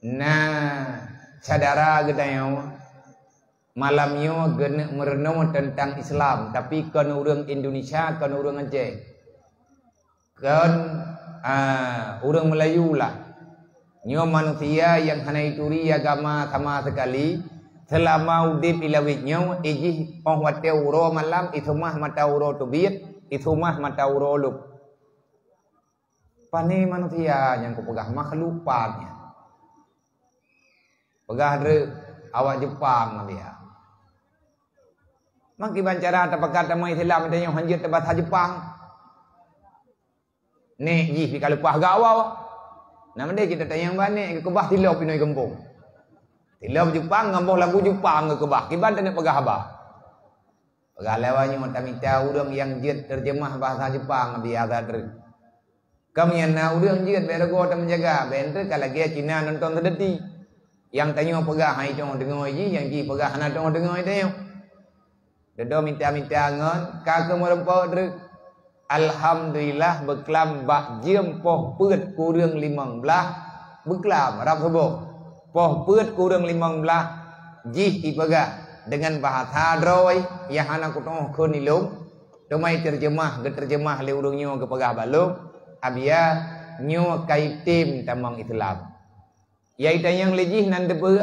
Nah, sadara gedayau malamnya gena merenung tentang Islam, tapi kan orang Indonesia, kan orang Aceh, kan orang Melayu lah. Nyo manusia yang hana ituri agama sama sekali selama udip ilawitnya ijih oh wate uro malam itu mah mata uro tubit itu mah mata uro lup. Pani manusia yang kupegah makhluk pannya. Pegah dre awak Jepang dia. Maki bancara tapakat sama Islam itu yang hanjir bahasa Jepang. Nek jih kalau pah gawa. Nama dia kita tanya yang banyak ke kebah tilap pinoi gempung. Tilap Jepang ngamboh lagu Jepang ke kebah. Kiban tanya pegah abah. Pegah lewanya mata urang yang jid terjemah bahasa Jepang biasa ter. Kami yang na urang jid berego tam menjaga. Bentar kalau dia Cina nonton terdeti. Yang tanya pegah hai cong dengar ji, yang ji pegah hana cong dengar itu. Dedo minta ngon kagak merempau ter. Alhamdulillah beklam bak jiem poh peut kurang 15 beklam rap heboh poh peut kurang 15 jih ipaga dengan bahasa droi yang hana kutoh kun ilung domai terjemah le urungnya ke pegah balung abia nyo kaitim tamang Islam yaitu yang lejih nan depe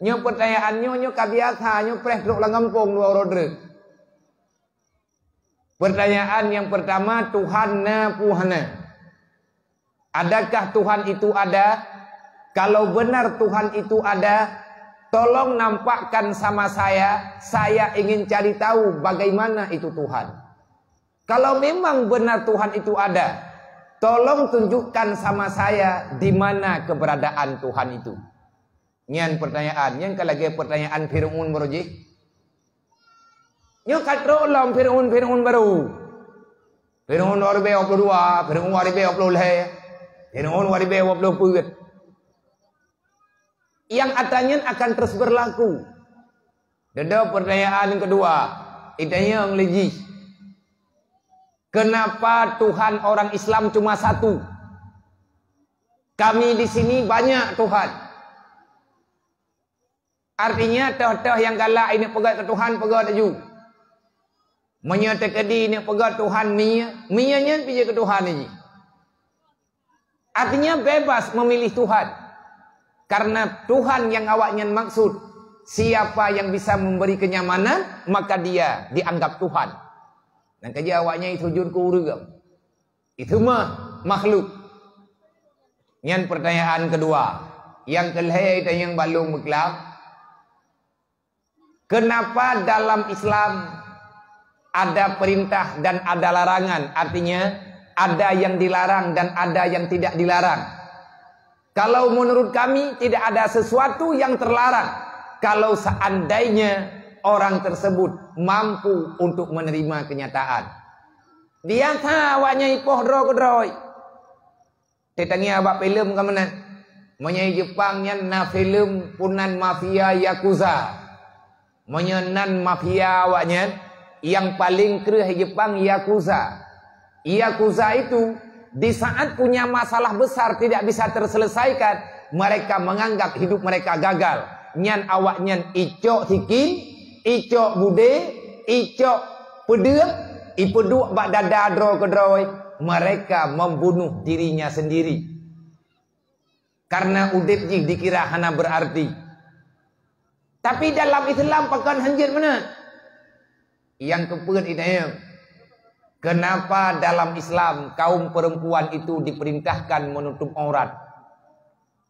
nyo pertanyaannya nyo kabiasa nyo preh truk langampung dua rodre. Pertanyaan yang pertama, Tuhan na puhana. Adakah Tuhan itu ada? Kalau benar Tuhan itu ada, tolong nampakkan sama saya ingin cari tahu bagaimana itu Tuhan. Kalau memang benar Tuhan itu ada, tolong tunjukkan sama saya di mana keberadaan Tuhan itu. Nyan pertanyaan, yang kalagi pertanyaan Fir'aun merujih. Nyo katro lam Fir'aun baru. Fir'aun waribe 22, Fir'aun waribe 20, Fir'aun waribe 20. Yang atanya akan terus berlaku. Dada pertanyaan yang kedua, itanya yang legi. Kenapa Tuhan orang Islam cuma satu? Kami di sini banyak Tuhan. Artinya toh yang galak ini pegat ke Tuhan pegataju. Menyata kedi ni pegat Tuhan mianya pergi ke Tuhan ini. Artinya bebas memilih Tuhan. Karena Tuhan yang awaknya maksud, siapa yang bisa memberi kenyamanan, maka dia dianggap Tuhan. Dan kerja awaknya itu sujud ke urugam. Itu mah makhluk. Yang pertanyaan kedua, yang kelihai itu yang balung beklam. Kenapa dalam Islam ada perintah dan ada larangan? Artinya ada yang dilarang dan ada yang tidak dilarang. Kalau menurut kami tidak ada sesuatu yang terlarang kalau seandainya orang tersebut mampu untuk menerima kenyataan. Dia awaknya ipoh dro kedroi. Tetangi abak film kemana? Menyai Jepangnya na film punan mafia Yakuza. Menyenan mafia awaknya yang paling kereh Jepang Yakuza. Yakuza itu di saat punya masalah besar tidak bisa terselesaikan, mereka menganggap hidup mereka gagal. Nyan awak nyan icok hikin, icok bude, icok pedek, ipeduk bak dada dro kedroi. Mereka membunuh dirinya sendiri. Karena udip jih dikira hana berarti. Tapi dalam Islam pakan hanjir mana? Yang keempat ini, kenapa dalam Islam kaum perempuan itu diperintahkan menutup aurat?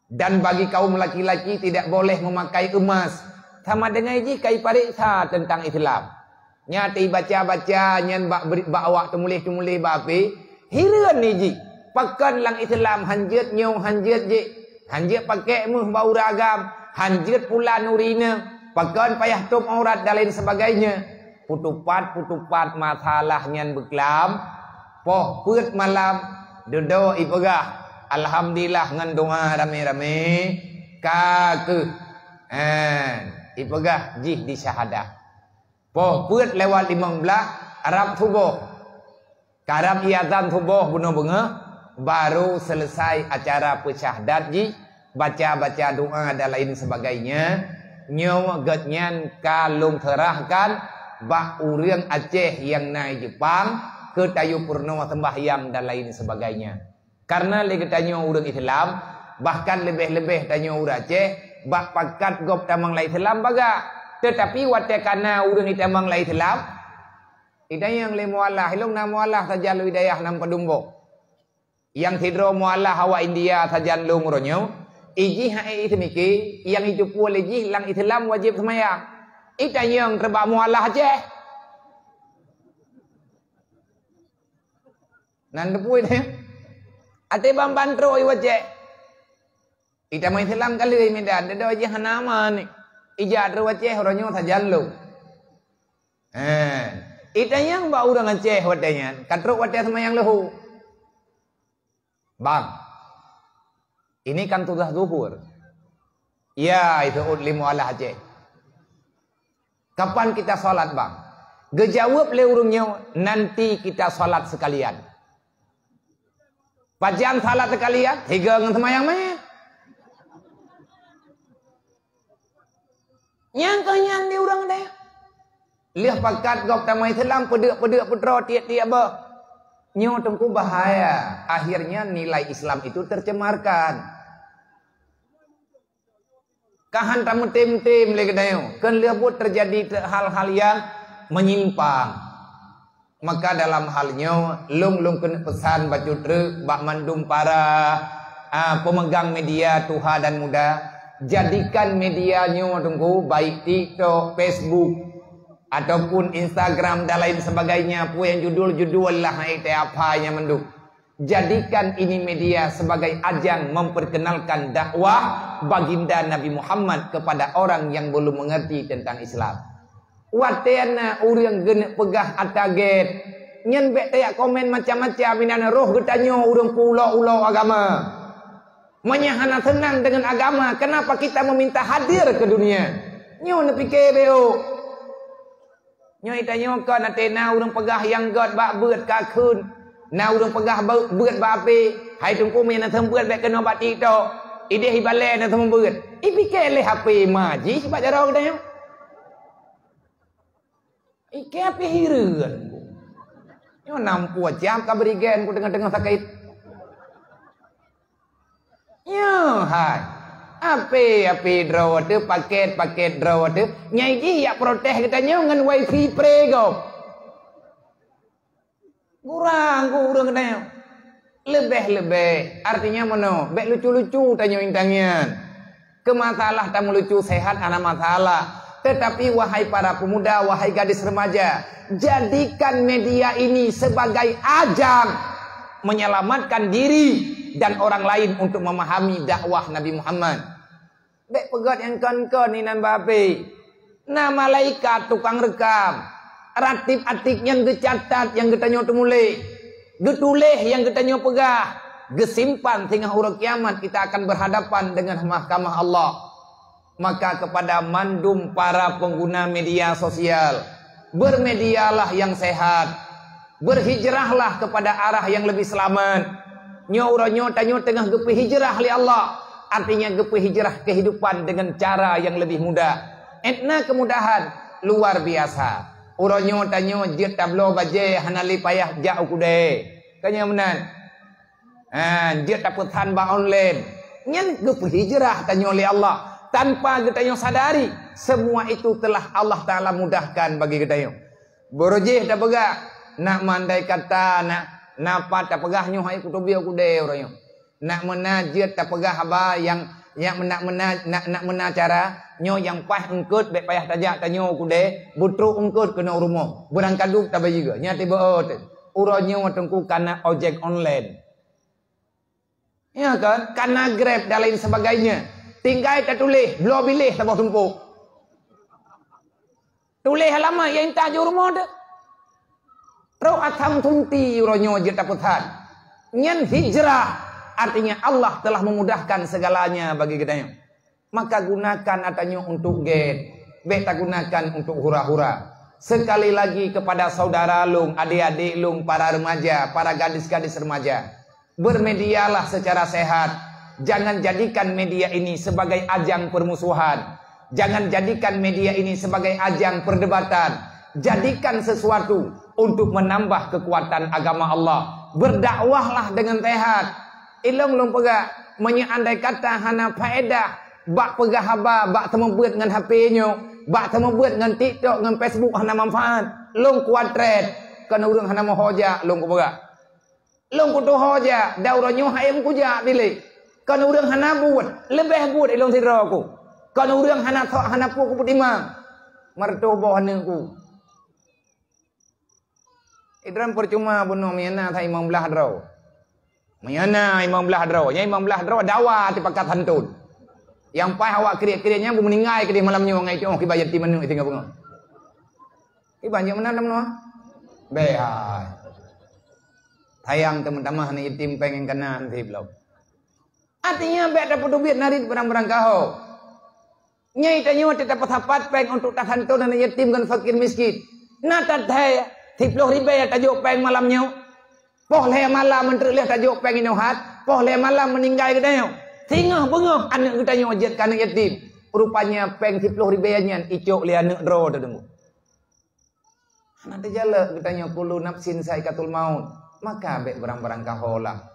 Dan bagi kaum laki-laki tidak boleh memakai emas. Sama dengan ini kai pariksa tentang Islam. Nyati baca-baca nyan bak awak temulih-temulih bape. Hiran ni ji. Pakan lang Islam hanjit nyong hanjit ji. Hanjit pakai muh bau ragam. Hanjit pula nurina. Pakan payah tutup aurat dan lain sebagainya. Putupat masalah nyan beklam poh put malam dodo ipegah alhamdulillah ngan doa rame-rame kake ipegah jih di syahadah poh put lewat 15 Arab subuh karab iazan subuh bunuh bunga baru selesai acara pesyahadat ji baca-baca doa dan lain sebagainya. Nyo getnyan kalung terahkan bak urang Aceh yang naik Jepang ke tayu purnawa sembahyang dan lain sebagainya. Karena lagi tanya urang Islam, bahkan lebih-lebih tanya urang Aceh bak pakat gop tamang lai Islam baga. Tetapi wate kana urang itamang lai Islam, idayang le muallah hilung na muallah saja lu hidayah nam padumbo. Yang tidro muallah hawa India saja lu nguronyo. Iji hai itemiki yang itu pula iji lang Islam wajib sembahyang. Ita yang terbak muallah Aceh. Nan depui teh. Ate bang bantro i wajeh. Ita mai Islam kali medan dedo aja hanama ni. Ija ro Aceh ronyo sajan lu. Ita yang ba urang Aceh wadanya. Katruk wadai sembahyang lahu. Bang. Ini kan tugas zuhur. Ya, itu udli muallah Aceh. Kapan kita salat, bang? Gejawab le urungnya, nanti kita salat sekalian. Pajan salat sekalian, tiga dengan semayang meh. Yang kenyan di urang deh. Lihat pakat gop tamai Islam pedek putra tiap-tiap bah. Nyo tengku bahaya. Akhirnya nilai Islam itu tercemarkan. Kahan tamu tim-tim lagi dayo. Kan lihat terjadi hal-hal yang menyimpang. Maka dalam halnya lung kena pesan baju truk bak mandum para pemegang media tua dan muda, jadikan medianya tunggu baik TikTok, Facebook ataupun Instagram dan lain sebagainya, yang judul-judul lah itu apa yang menduk. Jadikan ini media sebagai ajang memperkenalkan dakwah baginda Nabi Muhammad kepada orang yang belum mengerti tentang Islam. Watena urang genek pegah ataget nyen bek tayak komen macam-macam minana roh getanyo urang pulau-ulau agama. Menyahana senang dengan agama, kenapa kita meminta hadir ke dunia? Nyo nepike beo. Nyo itanyo kan atena urang pegah yang god bak beut ka kun. Na urang pegah beut ba ape? Hai tungku mena tembeut bek kena bak TikTok. Ide hibale na tembeut. Ipike le HP maji sebab jarang getanyo. Ike api hiruan. Yo nampu jam ka berigen ku tengah-tengah sakit. Yo hai. Api draw tu paket draw tu. Nyai ji ya protes katanya ngan wifi pre go. Kurang katanya. Lebih. Artinya mana? Bek lucu-lucu tanya intangian. Ke masalah tamu lucu sehat ana masalah. Tetapi wahai para pemuda, wahai gadis remaja, jadikan media ini sebagai ajang menyelamatkan diri dan orang lain untuk memahami dakwah Nabi Muhammad. Bek pegat yang kon ni nan bape. Na malaikat tukang rekam. Ratib atiknya gecatat yang getanyo temule. Getuleh yang getanyo pegah. Gesimpan sehingga huruf kiamat kita akan berhadapan dengan mahkamah Allah. Maka kepada mandum para pengguna media sosial, bermedialah yang sehat, berhijrahlah kepada arah yang lebih selamat. Nyo tanyo tengah gepi hijrah li Allah, artinya gepi hijrah kehidupan dengan cara yang lebih mudah. Etna kemudahan luar biasa. Uronyo tanyo jet tablo baje hanali payah jau kude. Kanya menan. Jet taputan ba online. Nyen gepi hijrah tanyo li Allah. Tanpa kita yang sadari, semua itu telah Allah Ta'ala mudahkan bagi kita yang. Borojih tak pegah, nak mandai kata, nak napa tak pegah nyuhai kutubiau kude orang yang. Nak menajat tak pegah apa yang nak menacara, nyo yang pah engkut, bek payah tajak tanyo kude, butru engkut kena rumah. Berangkaduk tak bayi juga, nyati beot. Uronyo tengku kana ojek online. Ya kan, kana Grab dan lain sebagainya. Tinggal tak tulis, belum pilih tak tumpuk. Tulis halaman yang tak jauh rumah dah. Rau atam tunti uronyo je taputan. Nyen hijrah artinya Allah telah memudahkan segalanya bagi kita. Maka gunakan atanyo untuk get. Beta gunakan untuk hura-hura. Sekali lagi kepada saudara lung, adik-adik lung, para remaja, para gadis-gadis remaja. Bermedialah secara sehat. Jangan jadikan media ini sebagai ajang permusuhan. Jangan jadikan media ini sebagai ajang perdebatan. Jadikan sesuatu untuk menambah kekuatan agama Allah. Berdakwahlah dengan sehat. Ilong long pegak menyandai kata hana faedah. Bak pegah haba, bak temu buat dengan HP-nyo, bak temu buat dengan TikTok, dengan Facebook hana manfaat. Long kuadret, kana urang hana mau hoja, long ku pegak. Long ku tu hoja, dauranyo hayam ku ja pilih. Kana urang hana buat, lebih buat ilong sira ku. Kana urang hana pu ku putimang. Marto boh ku. Idran percuma bunuh miana thai imam belah draw. Miana imam belah draw, nya imam belah draw dawa ti pakat hantun. Yang pai awak kriak-kriaknya bu meninggal ke dia malamnya ngai tu ki bayar ti manu tinggal bunga. Ki banyak mana namno? Behai. Tayang teman-teman ni yatim pengen kena nanti belum. Artinya be dapat duit nari barang-barang kau. Nyai tanya kita dapat peng untuk tak hantun dan yatim dan fakir miskin. Natat hai 10 ribu ya tajuk peng malamnya. Poh le malam menteri le tajuk peng inohat. Poh le malam meninggal ke dia. Tinggal bengok anak kita nyojat ke anak yatim. Rupanya peng 10 ribu nya icok le anak dro tu demu. Nanti jala kita nyokulu nafsin saikatul maut. Maka be barang-barang kaholah.